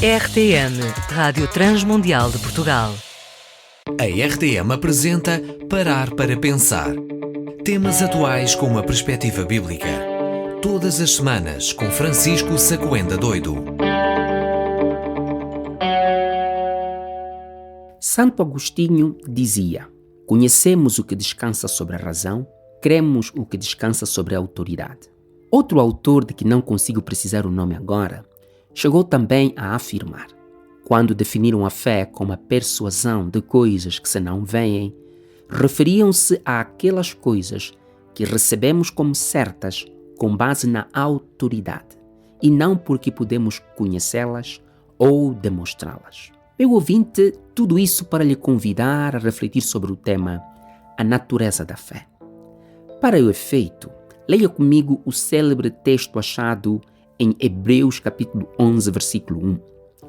RTM, Rádio Transmundial de Portugal. A RTM apresenta Parar para Pensar. Temas atuais com uma perspectiva bíblica. Todas as semanas com Francisco Sacoenda Doido. Santo Agostinho dizia: conhecemos o que descansa sobre a razão, cremos o que descansa sobre a autoridade. Outro autor, de que não consigo precisar o nome agora, chegou também a afirmar: quando definiram a fé como a persuasão de coisas que se não veem, referiam-se àquelas coisas que recebemos como certas com base na autoridade, e não porque podemos conhecê-las ou demonstrá-las. Meu ouvinte, tudo isso para lhe convidar a refletir sobre o tema a natureza da fé. Para o efeito, leia comigo o célebre texto achado em Hebreus capítulo 11, versículo 1.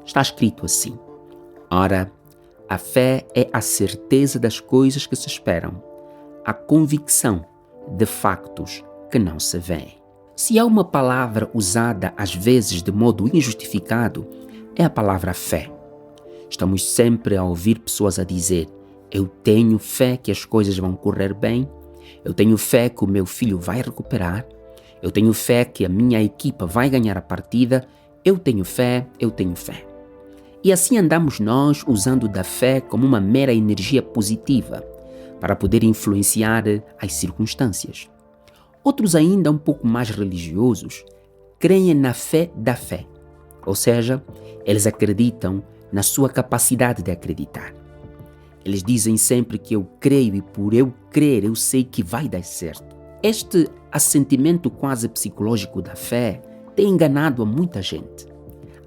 Está escrito assim: ora, a fé é a certeza das coisas que se esperam, a convicção de factos que não se veem. Se há uma palavra usada às vezes de modo injustificado, é a palavra fé. Estamos sempre a ouvir pessoas a dizer: eu tenho fé que as coisas vão correr bem, eu tenho fé que o meu filho vai recuperar, eu tenho fé que a minha equipa vai ganhar a partida, eu tenho fé. E assim andamos nós usando da fé como uma mera energia positiva para poder influenciar as circunstâncias. Outros ainda um pouco mais religiosos creem na fé da fé, ou seja, eles acreditam na sua capacidade de acreditar. Eles dizem sempre que eu creio e por eu crer eu sei que vai dar certo. Este assentimento quase psicológico da fé tem enganado a muita gente.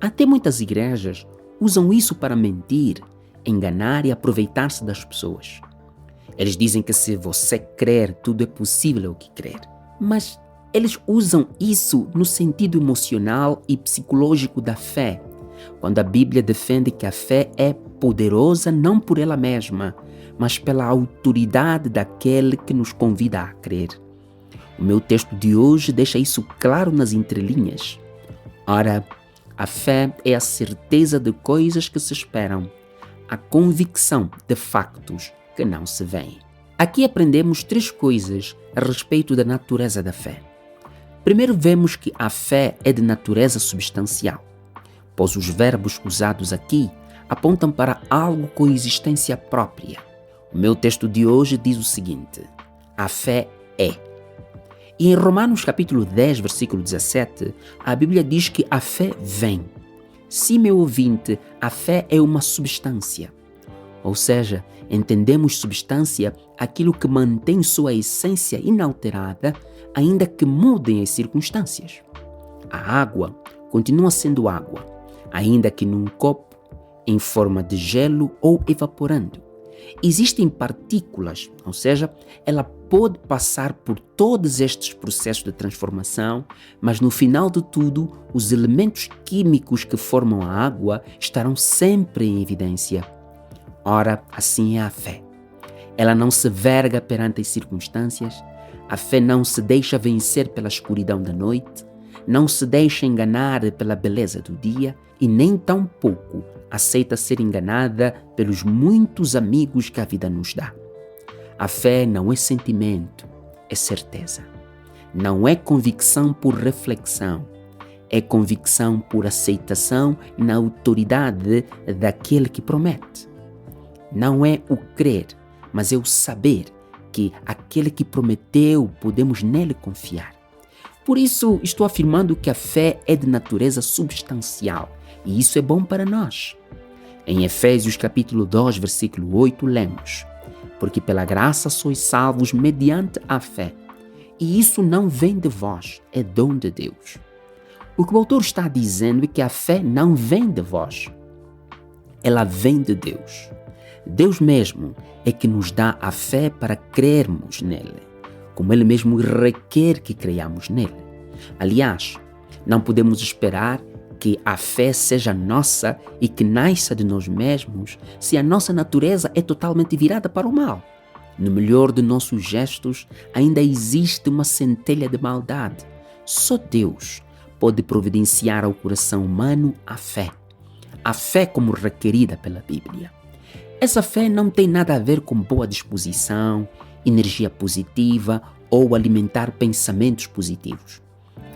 Até muitas igrejas usam isso para mentir, enganar e aproveitar-se das pessoas. Eles dizem que se você crer, tudo é possível o que crer. Mas eles usam isso no sentido emocional e psicológico da fé, quando a Bíblia defende que a fé é poderosa não por ela mesma, mas pela autoridade daquele que nos convida a crer. O meu texto de hoje deixa isso claro nas entrelinhas. Ora, a fé é a certeza de coisas que se esperam, a convicção de factos que não se veem. Aqui aprendemos três coisas a respeito da natureza da fé. Primeiro, vemos que a fé é de natureza substancial, pois os verbos usados aqui apontam para algo com existência própria. O meu texto de hoje diz o seguinte: a fé é. E em Romanos capítulo 10, versículo 17, a Bíblia diz que a fé vem. Sim, meu ouvinte, a fé é uma substância. Ou seja, entendemos substância aquilo que mantém sua essência inalterada, ainda que mudem as circunstâncias. A água continua sendo água, ainda que num copo, em forma de gelo ou evaporando. Existem partículas, ou seja, ela pode passar por todos estes processos de transformação, mas no final de tudo, os elementos químicos que formam a água estarão sempre em evidência. Ora, assim é a fé. Ela não se verga perante as circunstâncias, a fé não se deixa vencer pela escuridão da noite, não se deixa enganar pela beleza do dia e nem tampouco aceita ser enganada pelos muitos amigos que a vida nos dá. A fé não é sentimento, é certeza. Não é convicção por reflexão, é convicção por aceitação na autoridade daquele que promete. Não é o crer, mas é o saber que aquele que prometeu podemos nele confiar. Por isso, estou afirmando que a fé é de natureza substancial e isso é bom para nós. Em Efésios capítulo 2, versículo 8, lemos: porque pela graça sois salvos mediante a fé, e isso não vem de vós, é dom de Deus. O que o autor está dizendo é que a fé não vem de vós, ela vem de Deus. Deus mesmo é que nos dá a fé para crermos nele, como ele mesmo requer que creiamos nele. Aliás, não podemos esperar que a fé seja nossa e que nasça de nós mesmos se a nossa natureza é totalmente virada para o mal. No melhor de nossos gestos ainda existe uma centelha de maldade. Só Deus pode providenciar ao coração humano a fé. a fé como requerida pela Bíblia. Essa fé não tem nada a ver com boa disposição, energia positiva ou alimentar pensamentos positivos.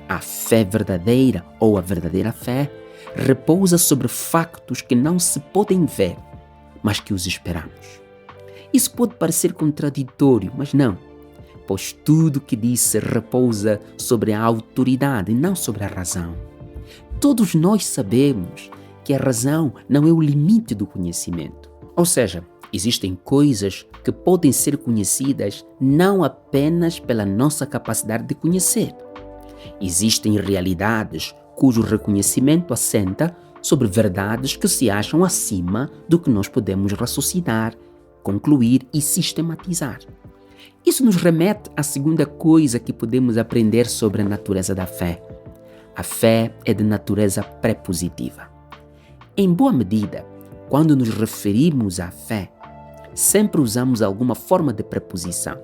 A fé verdadeira ou a verdadeira fé repousa sobre factos que não se podem ver, mas que os esperamos. Isso pode parecer contraditório, mas não, pois tudo que disse repousa sobre a autoridade e não sobre a razão. Todos nós sabemos que a razão não é o limite do conhecimento. Ou seja, existem coisas que podem ser conhecidas não apenas pela nossa capacidade de conhecer. Existem realidades cujo reconhecimento assenta sobre verdades que se acham acima do que nós podemos raciocinar, concluir e sistematizar. Isso nos remete à segunda coisa que podemos aprender sobre a natureza da fé. A fé é de natureza prepositiva. Em boa medida, quando nos referimos à fé, sempre usamos alguma forma de preposição.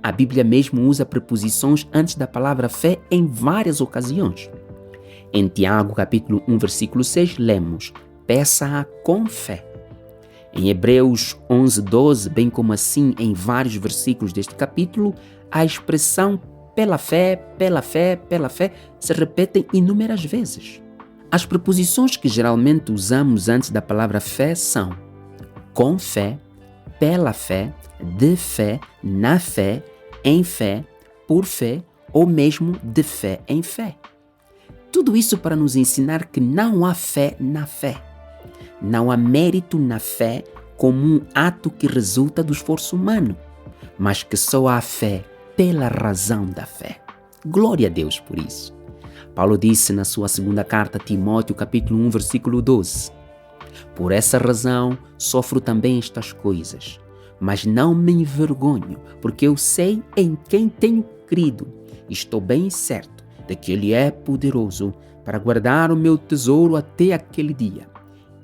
A Bíblia mesmo usa preposições antes da palavra fé em várias ocasiões. Em Tiago, capítulo 1, versículo 6, lemos: peça-a com fé. Em Hebreus 11, 12, bem como assim em vários versículos deste capítulo, a expressão pela fé se repetem inúmeras vezes. As preposições que geralmente usamos antes da palavra fé são com fé, pela fé, de fé, na fé, em fé, por fé ou mesmo de fé em fé. Tudo isso para nos ensinar que não há fé na fé. Não há mérito na fé como um ato que resulta do esforço humano, mas que só há fé pela razão da fé. Glória a Deus por isso. Paulo disse na sua segunda carta a Timóteo, capítulo 1, versículo 12: por essa razão sofro também estas coisas, mas não me envergonho, porque eu sei em quem tenho crido e estou bem certo de que Ele é poderoso para guardar o meu tesouro até aquele dia.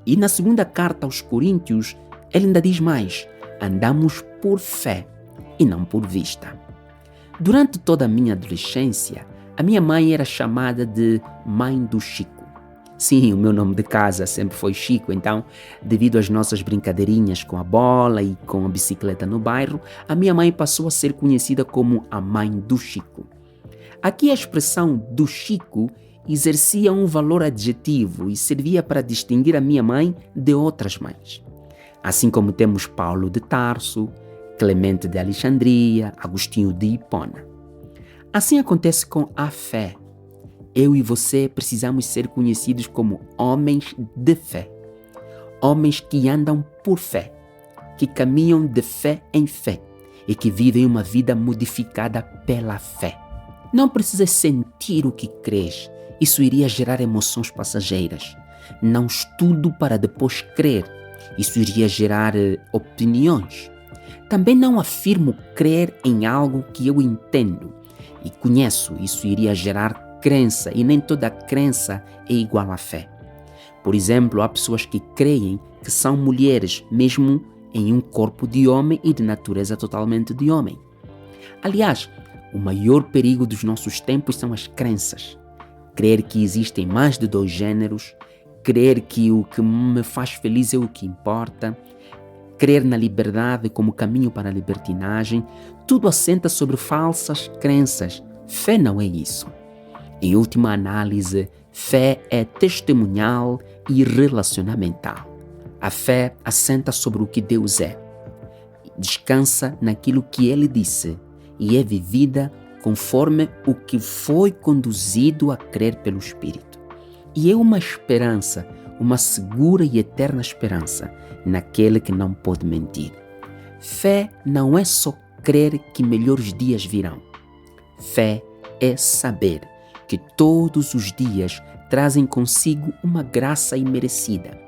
E na segunda carta aos Coríntios, ele ainda diz mais: andamos por fé e não por vista. Durante toda a minha adolescência, a minha mãe era chamada de mãe do Chico. Sim, o meu nome de casa sempre foi Chico, então, devido às nossas brincadeirinhas com a bola e com a bicicleta no bairro, a minha mãe passou a ser conhecida como a mãe do Chico. Aqui a expressão do Chico exercia um valor adjetivo e servia para distinguir a minha mãe de outras mães. Assim como temos Paulo de Tarso, Clemente de Alexandria, Agostinho de Hipona. Assim acontece com a fé. Eu e você precisamos ser conhecidos como homens de fé. Homens que andam por fé, que caminham de fé em fé e que vivem uma vida modificada pela fé. Não precisas sentir o que crês. Isso iria gerar emoções passageiras. Não estudo para depois crer. Isso iria gerar opiniões. Também não afirmo crer em algo que eu entendo e conheço. Isso iria gerar crença e nem toda crença é igual à fé. Por exemplo, há pessoas que creem que são mulheres, mesmo em um corpo de homem e de natureza totalmente de homem. Aliás, o maior perigo dos nossos tempos são as crenças. Crer que existem mais de 2 gêneros, crer que o que me faz feliz é o que importa, crer na liberdade como caminho para a libertinagem, tudo assenta sobre falsas crenças. Fé não é isso. Em última análise, fé é testemunhal e relacionamental. A fé assenta sobre o que Deus é, descansa naquilo que Ele disse e é vivida conforme o que foi conduzido a crer pelo Espírito. E é uma esperança, uma segura e eterna esperança naquele que não pode mentir. Fé não é só crer que melhores dias virão. Fé é saber que todos os dias trazem consigo uma graça imerecida,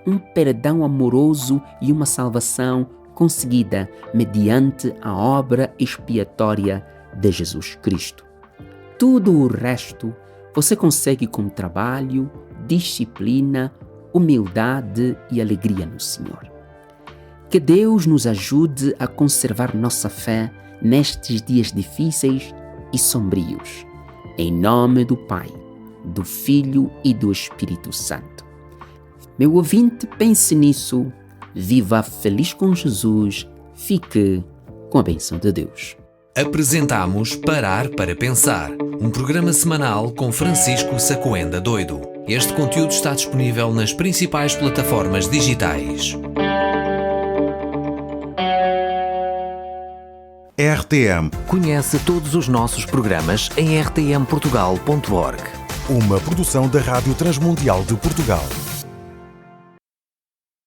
um perdão amoroso e uma salvação conseguida mediante a obra expiatória de Jesus Cristo. Tudo o resto você consegue com trabalho, disciplina, humildade e alegria no Senhor. Que Deus nos ajude a conservar nossa fé nestes dias difíceis e sombrios. Em nome do Pai, do Filho e do Espírito Santo. Meu ouvinte, pense nisso. Viva feliz com Jesus. Fique com a bênção de Deus. Apresentamos Parar para Pensar, um programa semanal com Francisco Sacouenda Doido. Este conteúdo está disponível nas principais plataformas digitais. RTM, Conhece todos os nossos programas em rtmportugal.org. uma produção da Rádio Transmundial de Portugal.